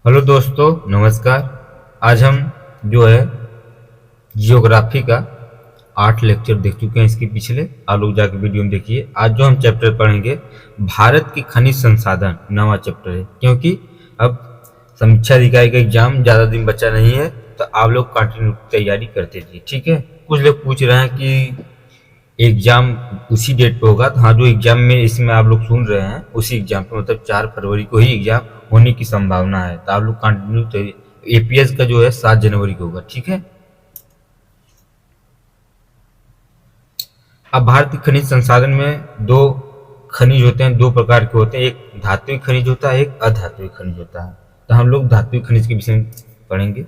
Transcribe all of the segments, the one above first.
Hello दोस्तों, नमस्कार। आज हम जो है जियोग्राफी का 8 लेक्चर देख चुके हैं। इसके पिछले आप लोग जाके वीडियो में देखिए। आज जो हम चैप्टर पढ़ेंगे भारत की खनिज संसाधन, नवा चैप्टर है। क्योंकि अब समीक्षा अधिकारी का एग्जाम ज़्यादा दिन बचा नहीं है, तो आप लोग कंटिन्यू तैयारी करते रहिए, ठीक है। कुछ लोग पूछ रहे हैं कि एग्जाम उसी डेट पे होगा, तो हाँ, जो एग्जाम में इसमें आप लोग सुन रहे हैं उसी एग्जाम पे, मतलब 4 फरवरी को ही एग्जाम होने की संभावना है। तो आप लोग कंटिन्यू, एपीएस का जो है 7 जनवरी को होगा, ठीक है। अब भारतीय खनिज संसाधन में दो खनिज होते हैं, दो प्रकार के होते हैं। एक धात्विक खनिज होता है, एक अधात्विक खनिज होता है। तो हम लोग धात्विक खनिज के विषय में पढ़ेंगे।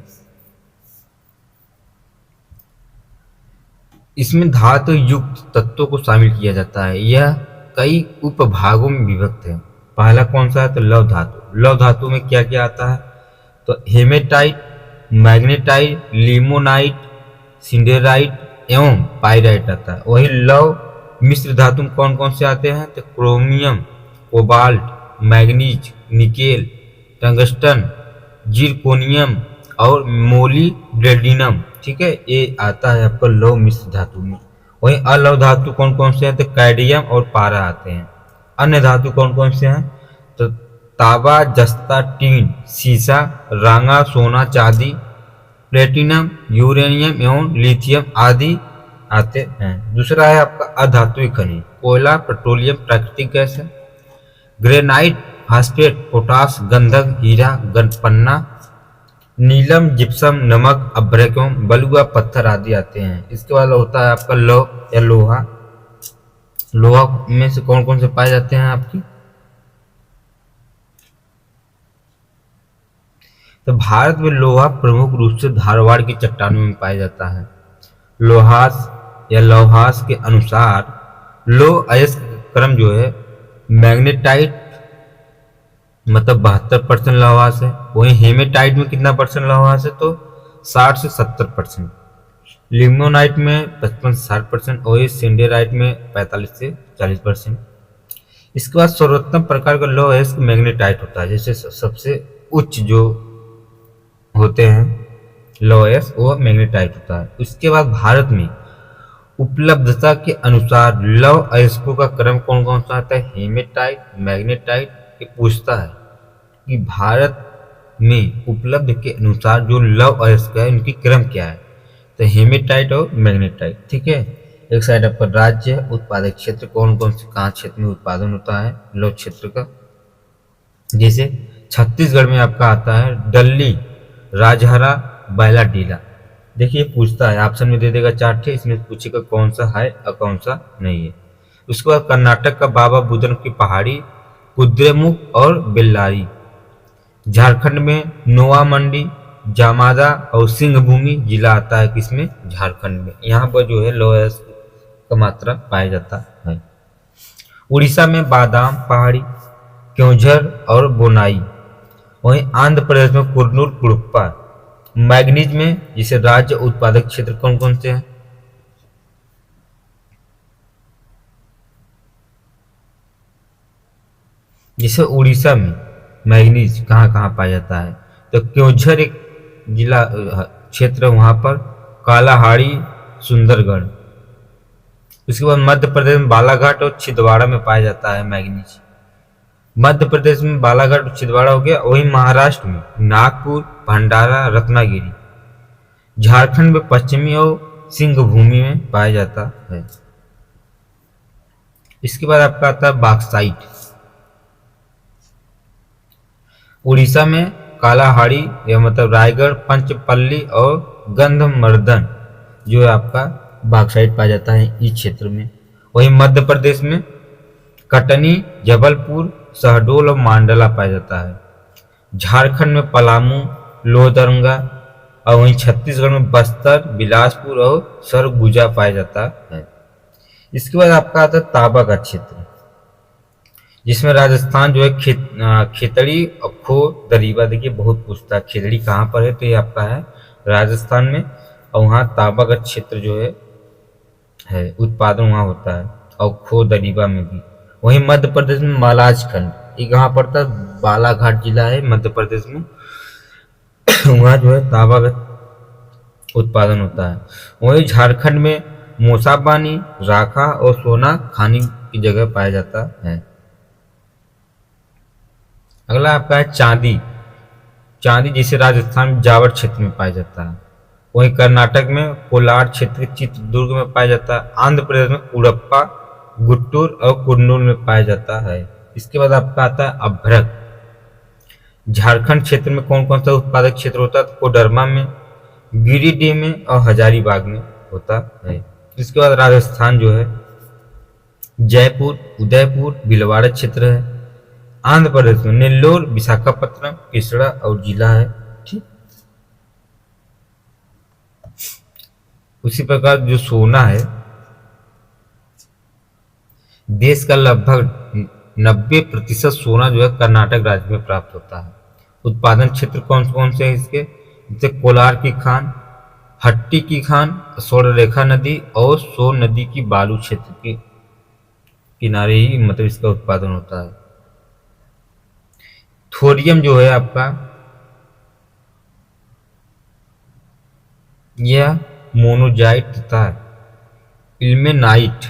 इसमें धातु युक्त तत्वों को शामिल किया जाता है। यह कई उपभागों में विभक्त है। पहला कौन सा है? तो लौह धातु। लौह धातु में क्या क्या आता है? तो हेमेटाइट, मैग्नेटाइट, लिमोनाइट, सिंडेराइट एवं पाइराइट आता है। वही लौह मिश्र धातु में कौन कौन से आते हैं? तो chromium, cobalt, manganese, nickel, tungsten, zirconium और मोलिब्डेनम, ठीक है। ये आता है आपका लौह मिश्र धातु में। वहीं अलौह धातु कौन कौन से हैं? तो कैडमियम और पारा आते हैं। अन्य धातु कौन कौन से हैं? तो तांबा, जस्ता, टीन, सीसा, रांगा, सोना, चांदी, प्लेटिनम, यूरेनियम एवं लिथियम आदि आते हैं। दूसरा है आपका अधात्विक खनिज। कोयला, पेट्रोलियम, प्राकृतिक गैस है। ग्रेनाइट, फास्फेट, पोटास, गंधक, हीरा, गणपन्ना, नीलम, जिप्सम, नमक, अभ्रक एवं बलुआ पत्थर आदि आते हैं। इसके बाद होता है आपका लौह या लोहा। लोहा में से कौन कौन से पाए जाते हैं आपकी? तो भारत में लोहा प्रमुख रूप से धारवाड़ की चट्टानों में पाया जाता है। लोहास या लौहास के अनुसार लौह अयस्क क्रम जो है मैग्नेटाइट मतलब 72% लौहास है। वहीं हेमेटाइट में कितना परसेंट लौहास है? तो 60 से 70%। लिमोनाइट में 55 से 60% और सिंडेराइट में 45 से 40%। इसके बाद सर्वोत्तम प्रकार का लौह अयस्क मैग्नेटाइट होता है। जैसे सबसे उच्च जो होते हैं लौह अयस्क वो मैग्नेटाइट होता है। उसके बाद भारत में उपलब्धता के अनुसार लौह अयस्कों का क्रम कौन कौन सा आता है? Hematite, magnetite. ये पूछता है कि भारत में उपलब्ध के अनुसार जो लौह अयस्क है उनकी क्रम क्या है? तो हेमेटाइट और मैग्नेटाइट, ठीक है। एक साइड आपका राज्य है, उत्पादक क्षेत्र कौन कौन से कहाँ क्षेत्र में उत्पादन होता है लौह क्षेत्र का। जैसे छत्तीसगढ़ में आपका आता है डल्ली, राजहरा, बैलाडीला। देखिए पूछता है, ऑप्शन में दे देगा 4 थे, इसमें पूछेगा कौन सा है और कौन सा नहीं है। उसके बाद कर्नाटक का बाबा बुदन की पहाड़ी, कुद्रेमुख और बेल्लारी। झारखंड में नोआ मंडी, जामादा और सिंहभूमि जिला आता है किसमें? झारखंड में। यहाँ पर जो है लौह अयस्क का मात्रा पाया जाता है। उड़ीसा में बादाम पहाड़ी, क्योंझर और बोनाई। वहीं आंध्र प्रदेश में कुर्नूल, कुड़प्पा। मैग्नीज में जिसे राज्य उत्पादक क्षेत्र कौन कौन से हैं? जिसे उड़ीसा में मैग्नीज कहाँ कहाँ पाया जाता है? तो क्योंझर एक जिला क्षेत्र, वहां पर कालाहाड़ी, सुंदरगढ़। उसके बाद मध्य प्रदेश में बालाघाट और छिंदवाड़ा में पाया जाता है मैग्नीज। मध्य प्रदेश में बालाघाट और छिंदवाड़ा हो गया। वहीं महाराष्ट्र में नागपुर, भंडारा, रत्नागिरी। झारखंड में पश्चिमी और सिंहभूमि में पाया जाता है। इसके बाद आपका आता है बॉक्साइट। उड़ीसा में कालाहाड़ी या मतलब रायगढ़, पंचपल्ली और गंधमर्दन जो है आपका बॉक्साइट पाया जाता है इस क्षेत्र में। वहीं मध्य प्रदेश में कटनी, जबलपुर, शहडोल और मांडला पाया जाता है। झारखंड में पलामू, लोहदरंगा और वहीं छत्तीसगढ़ में बस्तर, बिलासपुर और सरगुजा पाया जाता है। इसके बाद आपका आता है तांबा का क्षेत्र, जिसमें राजस्थान जो है खेतड़ी और खो दरीबा। देखिए बहुत पूछता है खेतड़ी कहाँ पर है, तो ये आपका है राजस्थान में। और वहाँ तांबा का क्षेत्र जो है उत्पादन वहाँ होता है, और खो दरीबा में भी। वहीं मध्य प्रदेश में मलाज खंड, ये कहाँ पड़ता है? बालाघाट जिला है मध्य प्रदेश में। वहाँ जो है तांबा का उत्पादन होता है। वहीं झारखंड में मोसापानी, राखा और सोना खानी की जगह पाया जाता है। अगला आपका है चांदी। चांदी जिसे राजस्थान जावर क्षेत्र में पाया जाता है। वहीं कर्नाटक में कोलार क्षेत्र, चित्रदुर्ग में पाया जाता है। आंध्र प्रदेश में उड़प्पा, गुट्टूर और कुर्नूल में पाया जाता है। इसके बाद आपका आता है अभ्रक। झारखंड क्षेत्र में कौन कौन सा उत्पादक क्षेत्र होता है? तो कोडरमा में, गिरिडीह में और हजारीबाग में होता है। इसके बाद राजस्थान जो है जयपुर, उदयपुर, भीलवाड़ा क्षेत्र है। आंध्र प्रदेश में नेल्लोर, विशाखापट्टनम, कृष्णा और जिला है। ठीक, उसी प्रकार जो सोना है, देश का लगभग 90% सोना जो है कर्नाटक राज्य में प्राप्त होता है। उत्पादन क्षेत्र कौन कौन से हैं इसके? जैसे कोलार की खान, हट्टी की खान, स्वर्णरेखा नदी और सोन नदी की बालू क्षेत्र के किनारे ही मतलब इसका उत्पादन होता है। थोरियम जो है आपका, यह मोनोजाइट तथा इल्मेनाइट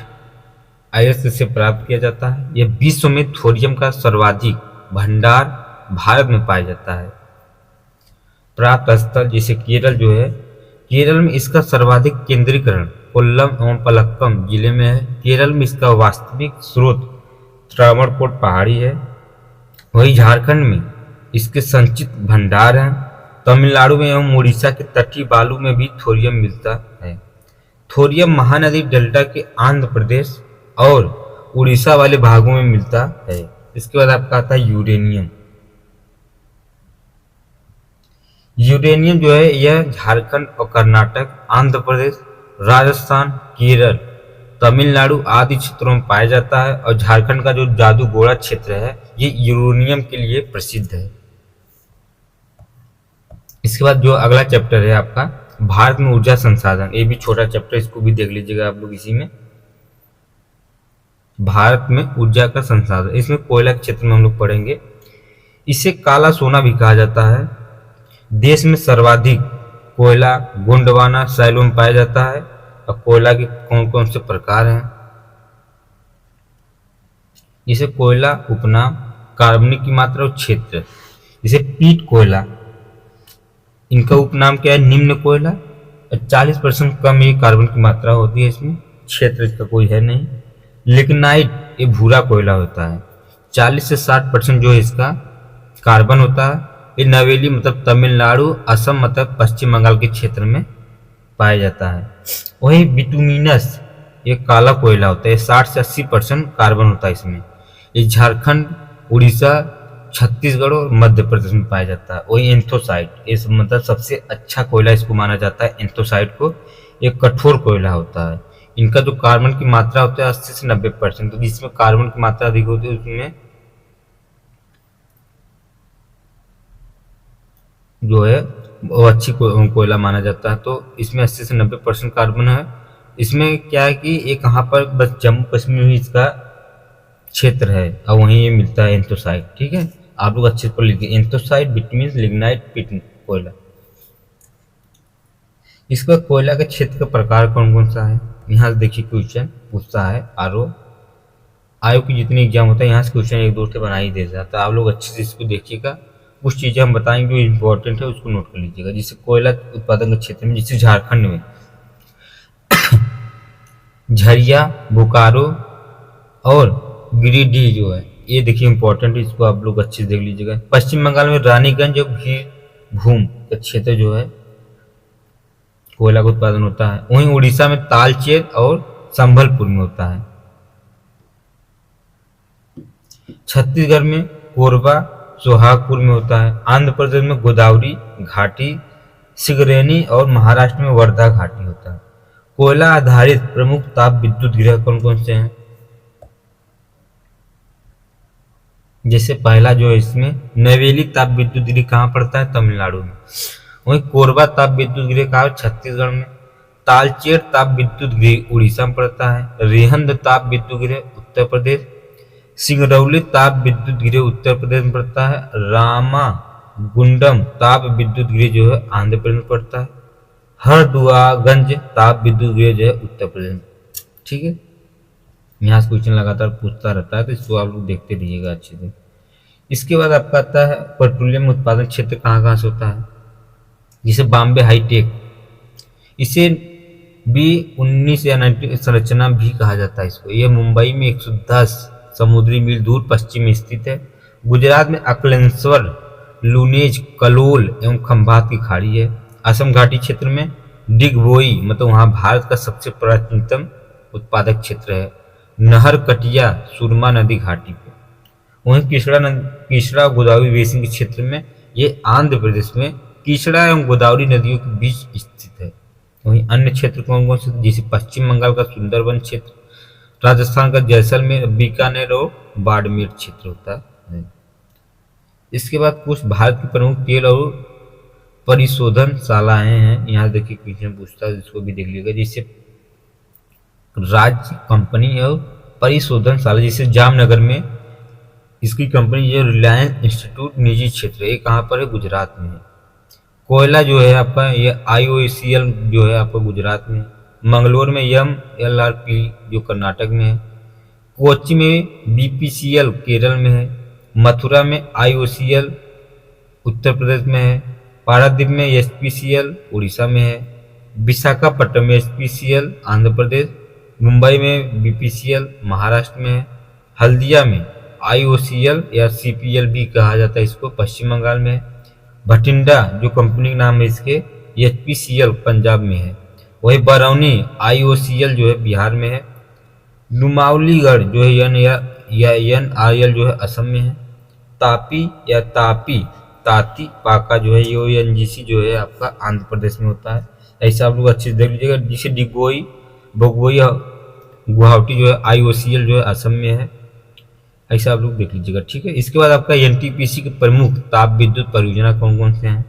आयस्क से प्राप्त किया जाता है। यह विश्व में थोरियम का सर्वाधिक भंडार भारत में पाया जाता है। प्राप्त स्थल जैसे केरल जो है, केरल में इसका सर्वाधिक केंद्रीकरण कोल्लम एवं पलक्कम जिले में है। केरल में इसका वास्तविक स्रोत त्रावणकोट पहाड़ी है। वहीं झारखंड में इसके संचित भंडार हैं। तमिलनाडु में एवं उड़ीसा के तटीय बालू में भी थोरियम मिलता है। थोरियम महानदी डेल्टा के आंध्र प्रदेश और उड़ीसा वाले भागों में मिलता है। इसके बाद आपका आता है यूरेनियम। यूरेनियम जो है यह झारखंड और कर्नाटक, आंध्र प्रदेश, राजस्थान, केरल, तमिलनाडु आदि क्षेत्रों में पाया जाता है। और झारखंड का जो जादूगोड़ा क्षेत्र है ये यूरेनियम के लिए प्रसिद्ध है। इसके बाद जो अगला चैप्टर है आपका भारत में ऊर्जा संसाधन, ये भी छोटा चैप्टर, इसको भी देख लीजिएगा आप लोग। इसी में भारत में ऊर्जा का संसाधन, इसमें कोयला क्षेत्र में हम लोग पढ़ेंगे। इसे काला सोना भी कहा जाता है। देश में सर्वाधिक कोयला गोंडवाना शैलों में पाया जाता है। और कोयला के कौन कौन से प्रकार हैं? जैसे कोयला उपनाम, कार्बनिक की मात्रा और क्षेत्र। जैसे पीट कोयला, इनका उपनाम क्या है? निम्न कोयला। 40% कम ही कार्बन की मात्रा होती है इसमें, क्षेत्र इसका कोई है नहीं। लिग्नाइट ये भूरा कोयला होता है। 40 से 60% जो है इसका कार्बन होता है। ये नवेली मतलब तमिलनाडु, असम मतलब पश्चिम बंगाल के क्षेत्र में पाया जाता है। वहीं बिटुमिनस ये काला कोयला होता है। 60 से 80% कार्बन होता है इसमें। ये झारखंड, उड़ीसा, छत्तीसगढ़ और मध्य प्रदेश में पाया जाता है। वही एंथोसाइट, ये मतलब सबसे अच्छा कोयला इसको माना जाता है एंथोसाइट को। एक कठोर कोयला होता है। इनका जो कार्बन की मात्रा होता है 80 से 90%। तो जिसमें कार्बन की मात्रा अधिक होती है उसमें जो है वो अच्छी कोयला माना जाता है। तो इसमें 80 से 90% कार्बन है। इसमें क्या है कि ये कहाँ पर, बस जम्मू कश्मीर में इसका क्षेत्र है और वहीं ये मिलता है एंथोसाइट। ठीक है, आप लोग अच्छे पर लिखिए एंथोसाइट, बिटुमिन, लिग्नाइट, पिट कोयला। इसका कोयला के क्षेत्र का प्रकार कौन कौन सा है? यहाँ से देखिए क्वेश्चन पूछता है। आयोग की जितनी एग्जाम होता है यहाँ से क्वेश्चन एक दो से बना ही दे जाता है। आप लोग अच्छे से इसको देखिएगा। कुछ चीजें हम बताएंगे जो इम्पोर्टेंट है उसको नोट कर लीजिएगा। जैसे कोयला उत्पादन के क्षेत्र में, जैसे झारखंड में झरिया, बोकारो और गिरिडीह जो है ये देखिए इंपॉर्टेंट है, इसको आप लोग अच्छे से देख लीजिएगा। पश्चिम बंगाल में रानीगंज और भीरभूम का क्षेत्र जो है कोयला का उत्पादन होता है। वहीं उड़ीसा में तालचेर और संबलपुर में होता है। छत्तीसगढ़ में कोरबा, सोहागपुर में होता है। आंध्र प्रदेश में गोदावरी घाटी, सिगरेनी और महाराष्ट्र में वर्धा घाटी होता है। कोयला आधारित प्रमुख ताप विद्युत गृह कौन कौन से हैं? जैसे पहला जो है इसमें नवेली ताप विद्युत गृह कहाँ पड़ता है? तमिलनाडु में। वहीं कोरबा ताप विद्युत गृह कहाँ? छत्तीसगढ़ में। तालचेर ताप विद्युत गृह उड़ीसा में पड़ता है। रेहंद ताप विद्युत गृह उत्तर प्रदेश। सिंगरौली ताप विद्युत गृह उत्तर प्रदेश में पड़ता है। रामागुंडम ताप विद्युत गृह जो है आंध्र प्रदेश में पड़ता है। हरदुआगंज ताप विद्युत गृह जो है उत्तर प्रदेश में। ठीक है, यहाँ से क्वेश्चन लगातार पूछता रहता है, तो इसको आप लोग देखते रहिएगा अच्छे से। इसके बाद आपका आता है पेट्रोलियम उत्पादन क्षेत्र कहाँ कहाँ से होता है, जिसे बॉम्बे हाईटेक, इसे B19 या 19 संरचना भी कहा जाता है इसको। यह मुंबई में 110 समुद्री मील दूर पश्चिम में स्थित है। गुजरात में अकलेश्वर, लुनेज, कलोल एवं खंभात की खाड़ी है। असम घाटी क्षेत्र में डिगबोई, मतलब वहाँ भारत का सबसे प्राचीनतम उत्पादक क्षेत्र है। नहर कटिया सुरमा नदी घाटी पे। वहीं कीचड़ा गोदावरी बेसिन के क्षेत्र में ये आंध्र प्रदेश में कीचड़ा एवं गोदावरी नदियों के बीच स्थित है। वहीं अन्य क्षेत्र कौन कौन से, जैसे पश्चिम बंगाल का सुंदरबन क्षेत्र, राजस्थान का जैसलमेर, बीकानेर और बाड़मेर क्षेत्र होता है। इसके बाद कुछ भारत की प्रमुख तेल और परिशोधनशालाएं हैं। यहाँ देखिए क्वेश्चन पूछता है, इसको भी देख लीजिएगा। जैसे राज्य कंपनी और परिशोधनशाला, जैसे जामनगर में इसकी कंपनी जो रिलायंस इंस्टीट्यूट निजी क्षेत्र है, ये कहाँ पर है, गुजरात में है। कोयला जो है आपका ये IOCL जो है आपका गुजरात में है। मंगलोर में MLRP जो कर्नाटक में है। कोच्चि में BPCL केरल में है। मथुरा में IOCL उत्तर प्रदेश में है। पारादीप में SPCL उड़ीसा में है। विशाखापट्टनम में SPCL आंध्र प्रदेश। मुंबई में BPCL महाराष्ट्र में है। हल्दिया में IOCL या CPL भी कहा जाता है इसको, पश्चिम बंगाल में है। भटिंडा जो कंपनी का नाम है इसके, HPCL पंजाब में है। वही बरौनी IOCL जो है बिहार में है। नुमावलीगढ़ जो है NRL जो है असम में है। तापी या ताती पाका जो है ONGC जो है आपका आंध्र प्रदेश में होता है। ऐसा आप लोग अच्छे से देख लीजिएगा। जिसे डिगबोई बगबोई गुवाहाटी जो है IOCL जो है असम में है। ऐसा आप लोग देख लीजिएगा। ठीक है, इसके बाद आपका NTPC के प्रमुख ताप विद्युत परियोजना कौन कौन से हैं,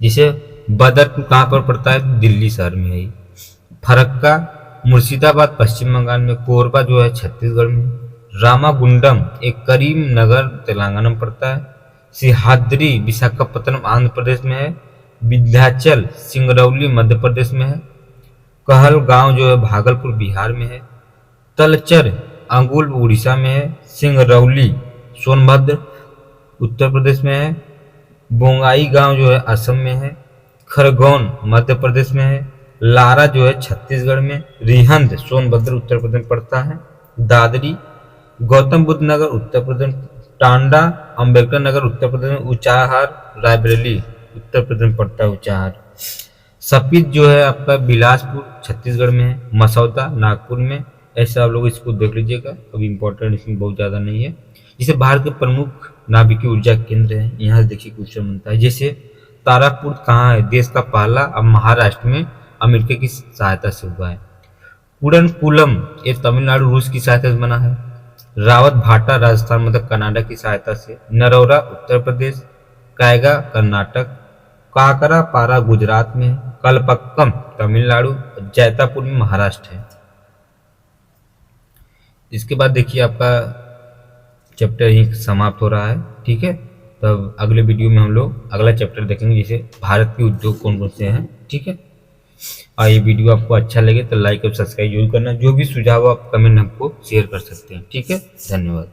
जिसे बदरपुर कहाँ पर पड़ता है, दिल्ली शहर में है। फरक्का मुर्शिदाबाद पश्चिम बंगाल में। कोरबा जो है छत्तीसगढ़ में। रामागुंडम एक करीमनगर तेलंगाना में पड़ता है। सिहाद्री विशाखापट्टनम आंध्र प्रदेश में है। विंध्याचल सिंगरौली मध्य प्रदेश में है। कहलगांव जो है भागलपुर बिहार में है। तलचर अंगुल उड़ीसा में है। सिंगरौली सोनभद्र उत्तर प्रदेश में है। बोंगाई गांव जो है असम में है। खरगोन मध्य प्रदेश में है। लारा जो है छत्तीसगढ़ में। रिहंद सोनभद्र उत्तर प्रदेश में पड़ता है। दादरी गौतम बुद्ध नगर उत्तर प्रदेश। टांडा अम्बेडकर नगर उत्तर प्रदेश में। ऊंचाहार रायबरेली उत्तर प्रदेश में पड़ता है ऊंचाहार। सपीत जो है आपका बिलासपुर छत्तीसगढ़ में है। मसौदा नागपुर में। ऐसे आप लोग इसको देख लीजिएगा, अभी इंपॉर्टेंट इसमें बहुत ज़्यादा नहीं है। जिसे भारत के प्रमुख नाभिकीय ऊर्जा केंद्र है, यहाँ से देखिए क्वेश्चन बनता है। जैसे तारापुर कहाँ है, देश का पहला, अब महाराष्ट्र में अमेरिका की सहायता से हुआ है। कुडनकुलम ये तमिलनाडु रूस की सहायता से बना है। रावत भाटा राजस्थान मतलब कनाडा की सहायता से। नरौरा उत्तर प्रदेश। कायगा कर्नाटक। काकरा पारा गुजरात में। कलपक्कम तमिलनाडु। जैतापुर में महाराष्ट्र है। इसके बाद देखिए आपका चैप्टर यहीं समाप्त हो रहा है। ठीक है, तब अगले वीडियो में हम लोग अगला चैप्टर देखेंगे, जैसे भारत के उद्योग कौन कौन से हैं। ठीक है, और ये वीडियो आपको अच्छा लगे तो लाइक और सब्सक्राइब जरूर करना। जो भी सुझाव आप कमेंट हमको शेयर कर सकते हैं। ठीक है, धन्यवाद।